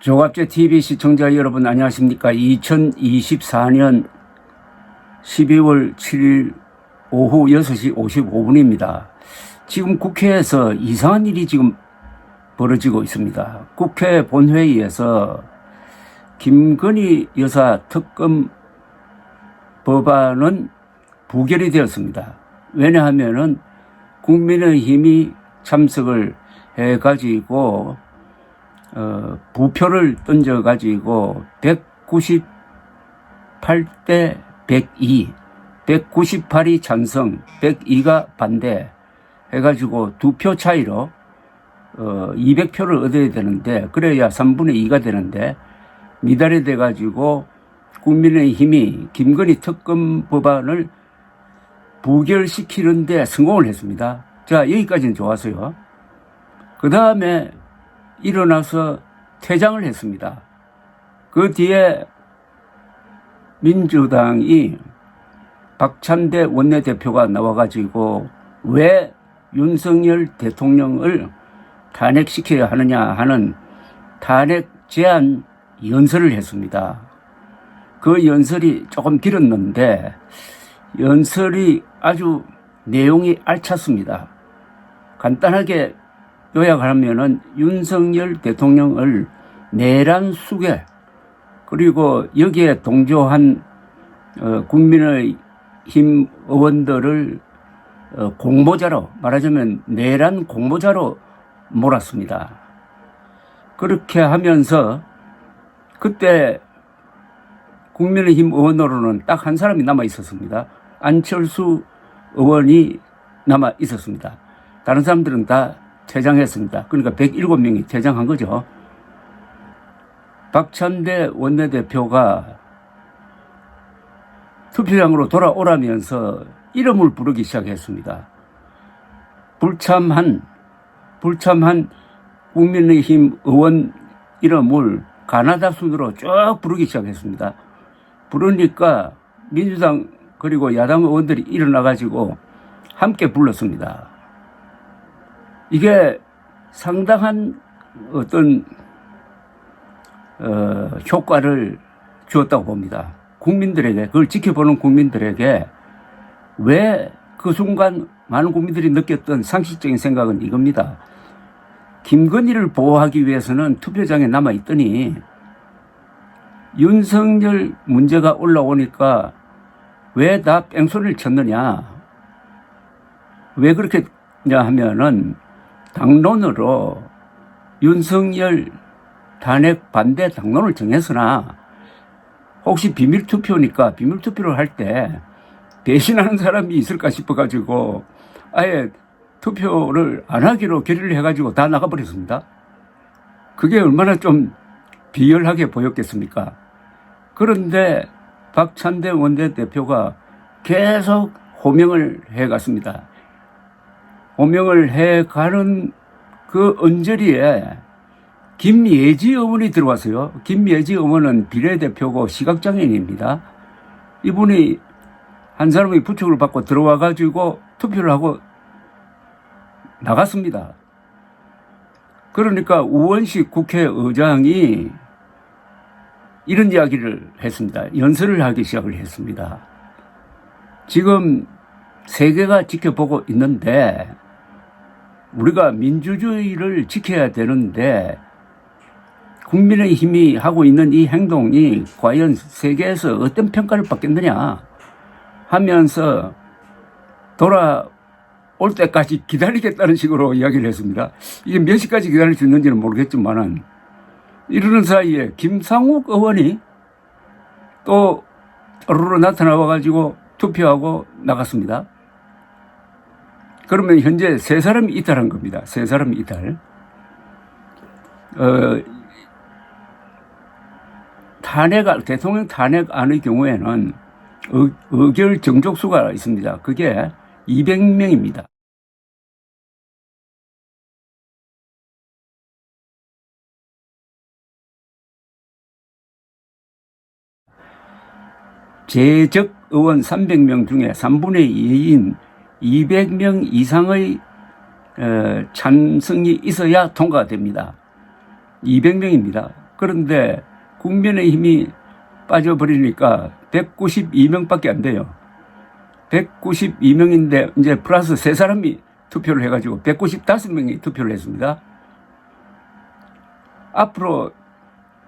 조갑제 TV 시청자 여러분 안녕하십니까. 2024년 12월 7일 오후 6시 55분입니다. 지금 국회에서 이상한 일이 지금 벌어지고 있습니다. 국회 본회의에서 김건희 여사 특검 법안은 부결이 되었습니다. 왜냐하면은 국민의힘이 참석을 해가지고 부표를 던져가지고 198대 102, 198이 찬성, 102가 반대 해가지고 2표 차이로 200표를 얻어야 되는데, 그래야 3분의 2가 되는데 미달이 돼가지고 국민의힘이 김건희 특검 법안을 부결시키는데 성공을 했습니다. 자, 여기까지는 좋았어요. 그 다음에 일어나서 퇴장을 했습니다. 그 뒤에 민주당이 박찬대 원내대표가 나와가지고 왜 윤석열 대통령을 탄핵시켜야 하느냐 하는 탄핵 제안 연설을 했습니다. 그 연설이 조금 길었는데 연설이 아주 내용이 알찼습니다. 간단하게 요약을 하면은 윤석열 대통령을 내란 수괴, 그리고 여기에 동조한 국민의힘 의원들을 공모자로, 말하자면 내란 공모자로 몰았습니다. 그렇게 하면서 그때 국민의힘 의원으로는 딱 한 사람이 남아 있었습니다. 안철수 의원이 남아 있었습니다. 다른 사람들은 다 퇴장했습니다. 그러니까 107명이 퇴장한 거죠. 박찬대 원내대표가 투표장으로 돌아오라면서 이름을 부르기 시작했습니다. 불참한 국민의힘 의원 이름을 가나다 순으로 쭉 부르기 시작했습니다. 부르니까 민주당 그리고 야당 의원들이 일어나가지고 함께 불렀습니다. 이게 상당한 어떤 효과를 주었다고 봅니다. 국민들에게, 그걸 지켜보는 국민들에게. 왜 그 순간 많은 국민들이 느꼈던 상식적인 생각은 이겁니다. 김건희를 보호하기 위해서는 투표장에 남아있더니 윤석열 문제가 올라오니까 왜 다 뺑소니를 쳤느냐, 왜 그렇게 하면은 당론으로 윤석열 탄핵 반대 당론을 정했으나 혹시 비밀투표니까 비밀투표를 할 때 배신하는 사람이 있을까 싶어가지고 아예 투표를 안 하기로 결의를 해가지고 다 나가버렸습니다. 그게 얼마나 좀 비열하게 보였겠습니까? 그런데 박찬대 원내대표가 계속 호명을 해갔습니다. 호명을 해가는 그 언저리에 김예지 의원이 들어왔어요. 김예지 의원은 비례대표고 시각장애인입니다. 이분이 한 사람이 부축을 받고 들어와가지고 투표를 하고 나갔습니다. 그러니까 우원식 국회의장이 이런 이야기를 했습니다. 연설을 하기 시작을 했습니다. 지금 세계가 지켜보고 있는데 우리가 민주주의를 지켜야 되는데 국민의힘이 하고 있는 이 행동이 과연 세계에서 어떤 평가를 받겠느냐 하면서 돌아올 때까지 기다리겠다는 식으로 이야기를 했습니다. 이게 몇 시까지 기다릴 수 있는지는 모르겠지만은 이러는 사이에 김상욱 의원이 또 어루로 나타나와가지고 투표하고 나갔습니다. 그러면 현재 3사람이 이탈한 겁니다. 3사람이 이탈. 대통령 탄핵안의 경우에는 의결 정족수가 있습니다. 그게 200명입니다. 재적 의원 300명 중에 3분의 2인 200명 이상의 찬성이 있어야 통과가 됩니다. 200명입니다. 그런데 국민의힘이 빠져버리니까 192명밖에 안 돼요. 192명인데 이제 플러스 3사람이 투표를 해가지고 195명이 투표를 했습니다. 앞으로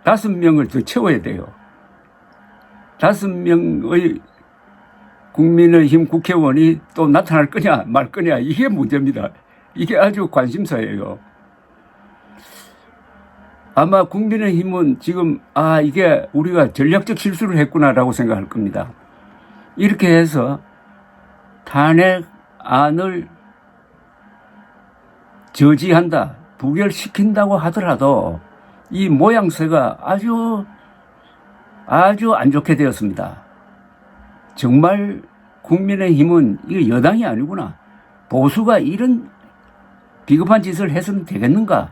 5명을 더 채워야 돼요. 5명의 국민의힘 국회의원이 또 나타날 거냐 말 거냐, 이게 문제입니다. 이게 아주 관심사예요. 아마 국민의힘은 지금 이게 우리가 전략적 실수를 했구나라고 생각할 겁니다. 이렇게 해서 탄핵안을 저지한다, 부결시킨다고 하더라도 이 모양새가 아주 안 좋게 되었습니다. 정말 국민의힘은 이거 여당이 아니구나, 보수가 이런 비겁한 짓을 해서는 되겠는가,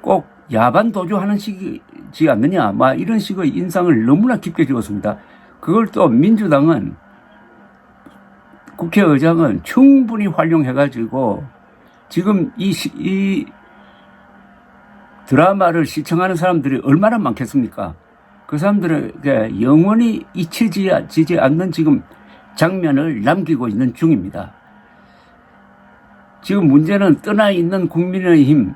꼭 야반 도주하는 식이지 않느냐, 막 이런 식의 인상을 너무나 깊게 주었습니다. 그걸 또 민주당은, 국회의장은 충분히 활용해가지고 지금 이 드라마를 시청하는 사람들이 얼마나 많겠습니까? 그 사람들에게 영원히 잊혀지지 않는 지금 장면을 남기고 있는 중입니다. 지금 문제는 떠나 있는 국민의힘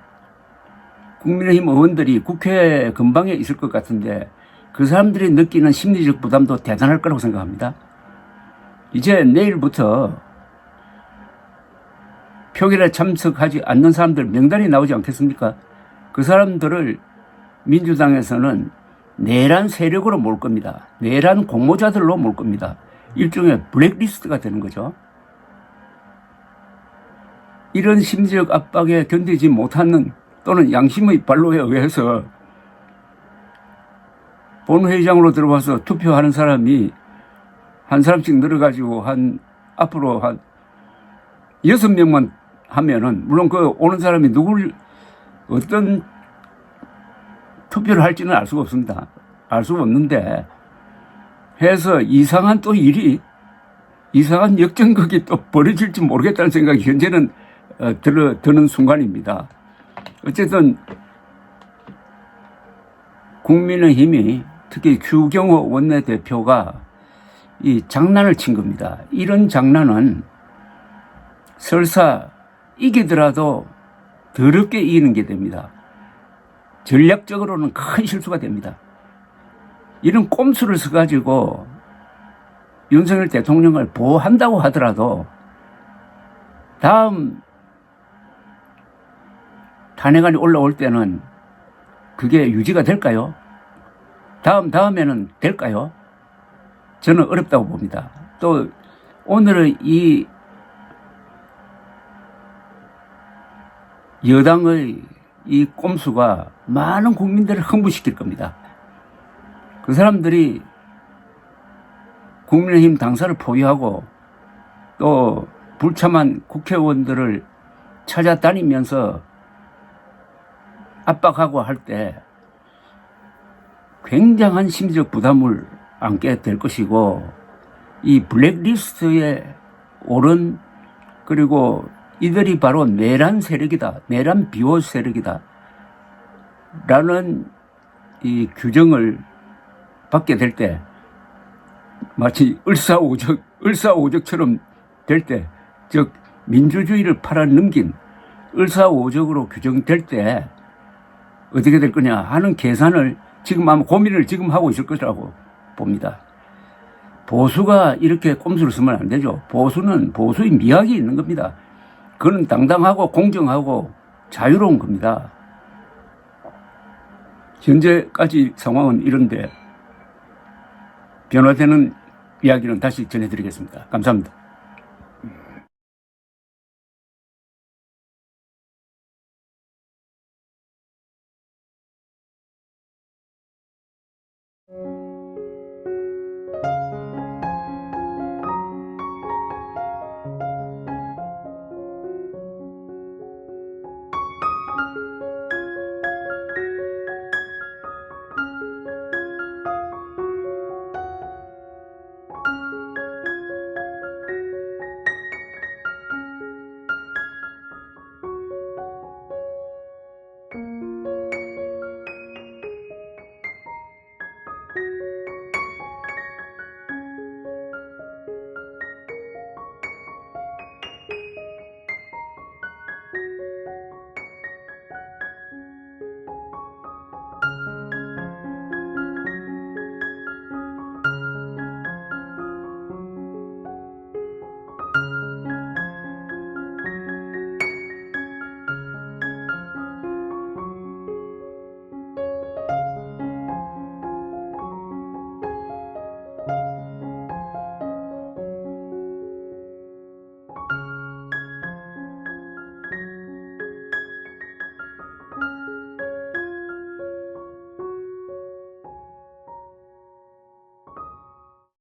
의원들이 국회 근방에 있을 것 같은데 그 사람들이 느끼는 심리적 부담도 대단할 거라고 생각합니다. 이제 내일부터 표결에 참석하지 않는 사람들 명단이 나오지 않겠습니까? 그 사람들을 민주당에서는 내란 세력으로 몰 겁니다. 내란 공모자들로 몰 겁니다. 일종의 블랙리스트가 되는 거죠. 이런 심리적 압박에 견디지 못하는, 또는 양심의 발로에 의해서 본회의장으로 들어와서 투표하는 사람이 한 사람씩 늘어가지고 앞으로 한 6명만 하면은, 물론 그 오는 사람이 어떤 투표를 할지는 알 수가 없습니다. 알 수가 없는데, 해서 이상한 역전극이 또 벌어질지 모르겠다는 생각이 현재는 드는 순간입니다. 어쨌든 국민의힘이, 특히 규경호 원내대표가 이 장난을 친 겁니다. 이런 장난은 설사 이기더라도 더럽게 이기는 게 됩니다. 전략적으로는 큰 실수가 됩니다. 이런 꼼수를 써가지고 윤석열 대통령을 보호한다고 하더라도 다음 탄핵안이 올라올 때는 그게 유지가 될까요? 다음에는 될까요? 저는 어렵다고 봅니다. 또 오늘의 이 여당의 이 꼼수가 많은 국민들을 흥분시킬 겁니다. 그 사람들이 국민의힘 당사를 포위하고 또 불참한 국회의원들을 찾아다니면서 압박하고 할 때 굉장한 심리적 부담을 안게 될 것이고, 이 블랙리스트에 오른, 그리고 이들이 바로 내란 세력이다, 내란 비호 세력이다 라는 이 규정을 받게 될 때, 마치 을사오적처럼 될 때, 즉 민주주의를 팔아넘긴 을사오적으로 규정될 때 어떻게 될 거냐 하는 계산을 지금 아마 고민을 지금 하고 있을 것이라고 봅니다. 보수가 이렇게 꼼수를 쓰면 안 되죠. 보수는 보수의 미학이 있는 겁니다. 그건 당당하고 공정하고 자유로운 겁니다. 현재까지 상황은 이런데 변화되는 이야기는 다시 전해드리겠습니다. 감사합니다.